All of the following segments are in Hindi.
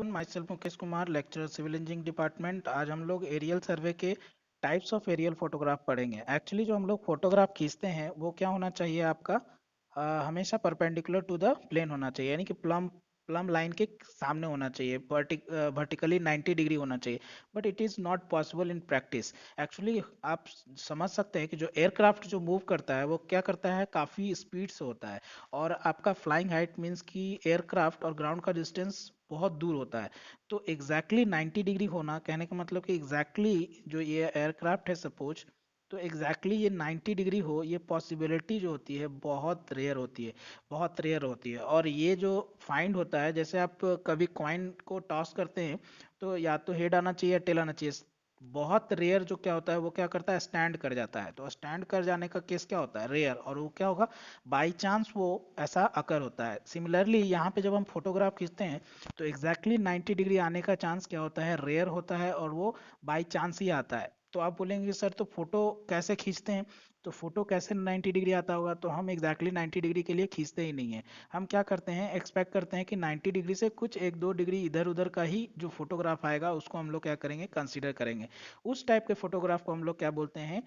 माई self Mukesh Kumar, lecturer civil engineering department. आज हम लोग एरियल सर्वे के टाइप्स ऑफ एरियल फोटोग्राफ पढ़ेंगे। एक्चुअली जो हम लोग फोटोग्राफ खींचते हैं वो क्या होना चाहिए आपका, हमेशा परपेंडिकुलर टू द प्लेन होना चाहिए, यानी कि प्लम प्लम लाइन के सामने होना चाहिए, वर्टिकली 90 डिग्री होना चाहिए। But it is not possible in practice. Actually आप समझ सकते हैं कि जो एयरक्राफ्ट जो मूव करता है वो क्या करता है, काफ़ी स्पीड से होता है। और आपका फ्लाइंग हाइट मीन्स कि एयरक्राफ्ट और ग्राउंड का डिस्टेंस बहुत दूर होता है। तो एग्जैक्टली 90 डिग्री होना, कहने का मतलब कि एग्जैक्टली जो ये एयरक्राफ्ट है सपोज, तो एग्जैक्टली ये 90 डिग्री हो, ये पॉसिबिलिटी जो होती है बहुत रेयर होती है, बहुत रेयर होती है। और ये जो फाइंड होता है, जैसे आप कभी कॉइन को टॉस करते हैं तो या तो हेड आना चाहिए या टेल आना चाहिए। बहुत रेयर जो क्या होता है वो क्या करता है, स्टैंड कर जाता है। तो स्टैंड कर जाने का केस क्या होता है, रेयर, और वो क्या होगा, बाई चांस वो ऐसा अकर होता है। सिमिलरली यहाँ पे जब हम फोटोग्राफ खींचते हैं तो एग्जैक्टली 90 डिग्री आने का चांस क्या होता है, रेयर होता है, और वो बाई चांस ही आता है। तो आप बोलेंगे सर तो फोटो कैसे खींचते हैं, तो फोटो कैसे 90 डिग्री आता होगा, तो हम एग्जैक्टली 90 डिग्री के लिए खींचते ही नहीं है। हम क्या करते हैं, एक्सपेक्ट करते हैं कि 90 डिग्री से कुछ एक दो डिग्री इधर उधर का ही जो फोटोग्राफ आएगा उसको हम लोग क्या करेंगे, कंसीडर करेंगे। उस टाइप के फोटोग्राफ को हम लोग क्या बोलते हैं,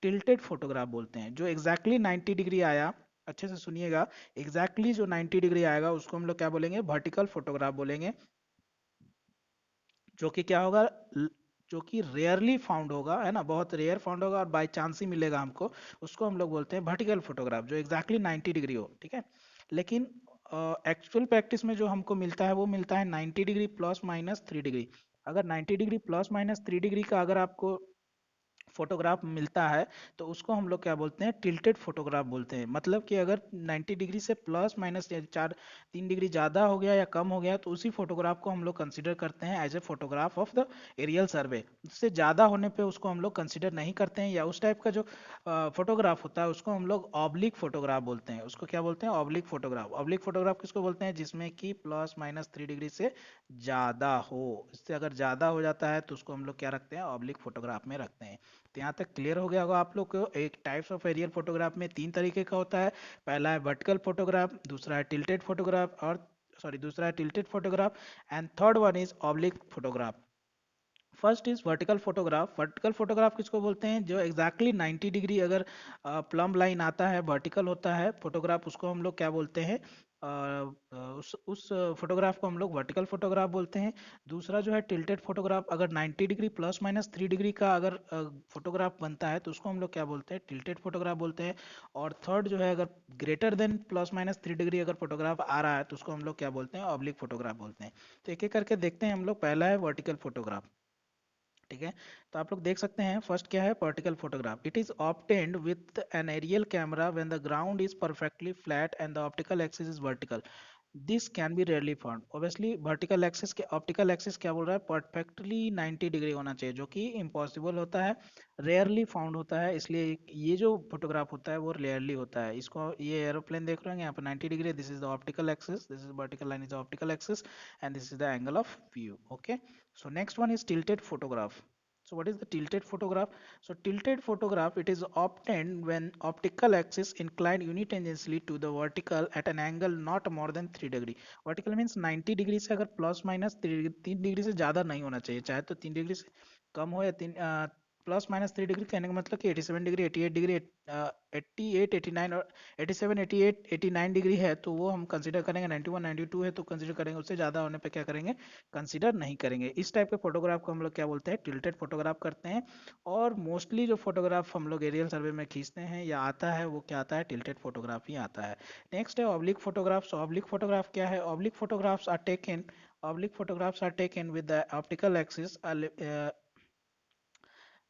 टिल्टेड फोटोग्राफ बोलते हैं। जो एग्जैक्टली 90 डिग्री आया, अच्छे से सुनिएगा, एग्जैक्टली जो 90 डिग्री आएगा उसको हम लोग क्या बोलेंगे, वर्टिकल फोटोग्राफ बोलेंगे। जो कि क्या होगा, जो कि रेयरली फाउंड होगा, है ना, बहुत रेयर फाउंड होगा और बाय चांस ही मिलेगा हमको। उसको हम लोग बोलते हैं वर्टिकल फोटोग्राफ, जो एग्जैक्टली 90 डिग्री हो, ठीक है। लेकिन एक्चुअल प्रैक्टिस में जो हमको मिलता है वो मिलता है 90 डिग्री प्लस माइनस 3 डिग्री। अगर 90 डिग्री प्लस माइनस 3 डिग्री का अगर आपको फोटोग्राफ मिलता है तो उसको हम लोग क्या बोलते हैं, टिल्टेड फोटोग्राफ बोलते हैं। मतलब कि अगर 90 डिग्री से प्लस माइनस 3 डिग्री ज़्यादा हो गया या कम हो गया तो उसी फोटोग्राफ को हम लोग कंसिडर करते हैं as a photograph of the aerial survey. उससे ज़्यादा होने पे उसको हम लोग कंसिडर नहीं करते हैं, या उस टाइप का जो फोटोग्राफ होता है उसको हम लोग ऑब्लिक फोटोग्राफ बोलते हैं। उसको क्या बोलते हैं, ऑब्लिक फोटोग्राफ। ऑब्लिक फोटोग्राफ किसको बोलते हैं, जिसमें कि प्लस माइनस 3 डिग्री से ज़्यादा हो। इससे अगर ज़्यादा हो जाता है तो उसको हम लोग क्या रखते हैं, ऑब्लिक फोटोग्राफ में रखते हैं। तो यहाँ तक क्लियर हो गया होगा आप लोग को। एक टाइप्स ऑफ एरियल फोटोग्राफ में 3 तरीके का होता है। पहला है वर्टिकल फोटोग्राफ, दूसरा है टिल्टेड फोटोग्राफ, और सॉरी दूसरा है tilted photograph, and third one is oblique photograph. First is vertical photograph. Vertical photograph किसको बोलते हैं, जो एग्जैक्टली 90 डिग्री अगर प्लम लाइन आता है, वर्टिकल होता है फोटोग्राफ, उसको हम लोग क्या बोलते हैं, उस फोटोग्राफ को हम लोग वर्टिकल फोटोग्राफ बोलते हैं। दूसरा जो है टिल्टेड फोटोग्राफ, अगर 90 डिग्री प्लस माइनस 3 डिग्री का अगर फोटोग्राफ बनता है तो उसको हम लोग क्या बोलते हैं, टिल्टेड फोटोग्राफ बोलते हैं। और थर्ड जो है, अगर greater than plus minus 3 degree अगर फोटोग्राफ आ रहा है तो उसको हम लोग क्या बोलते हैं, ऑब्लिक फोटोग्राफ बोलते हैं। तो एक एक करके देखते हैं हम लोग। पहला है वर्टिकल फोटोग्राफ, ठीक है। तो आप लोग देख सकते हैं, फर्स्ट क्या है, vertical photograph. It is obtained with an aerial camera when the ground is perfectly flat and the optical axis is vertical. This can be rarely found. Obviously vertical axis के, ऑप्टिकल एक्सिस क्या बोल रहा है, परफेक्टली 90 डिग्री होना चाहिए, जो कि इम्पॉसिबल होता है, रेयरली फाउंड होता है। इसलिए ये जो फोटोग्राफ होता है वो रेयरली होता है। इसको, ये एरोप्लेन देख रहे हैं यहाँ पर 90 degree, this is the optical axis, this is vertical line is optical axis, and this is the angle of view. Okay, so next one is tilted photograph. So what is the tilted photograph? So tilted photograph, it is obtained when optical axis inclined unitangentially to the vertical at an angle not more than 3 degree. Vertical means 90 degree से अगर प्लस माइनस 3 डिग्री से ज़्यादा नहीं होना चाहिए, चाहे तो 3 डिग्री से कम हो या प्लस माइनस 3 डिग्री, कहने का मतलब कि 87 डिग्री, 88 डिग्री, 88, 89 और 87, 88, 89 डिग्री है तो वो हम कंसिडर करेंगे। 91, 92 है तो कंसिडर करेंगे। उससे ज़्यादा होने पे क्या करेंगे, कंसिडर नहीं करेंगे। इस टाइप के फोटोग्राफ को हम लोग क्या बोलते हैं, टिल्टेड फोटोग्राफ करते हैं। और मोस्टली जो फोटोग्राफ हम लोग एरियल सर्वे में खींचते हैं या आता है वो क्या आता है, टिल्टेड फोटोग्राफ ही आता है। नेक्स्ट है ऑब्लिक फोटोग्राफ्स। ऑब्लिक फोटोग्राफ क्या है, oblique photographs are taken, oblique photographs are taken with the optical axis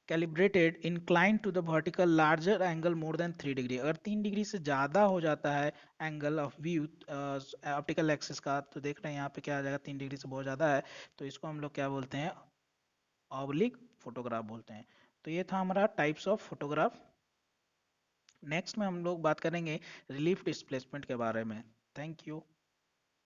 calibrated inclined to the vertical larger angle more than 3 degree. अगर 3 डिग्री से ज़्यादा हो जाता है angle of view optical axis का, तो देख रहे हैं यहाँ पे क्या आ जाएगा, 3 डिग्री से बहुत ज़्यादा है, तो इसको हम लोग क्या बोलते हैं, ऑब्लिक फोटोग्राफ बोलते हैं। तो ये था हमारा टाइप्स ऑफ फोटोग्राफ। नेक्स्ट में हम लोग बात करेंगे रिलीफ डिस्प्लेसमेंट के बारे में। Thank you.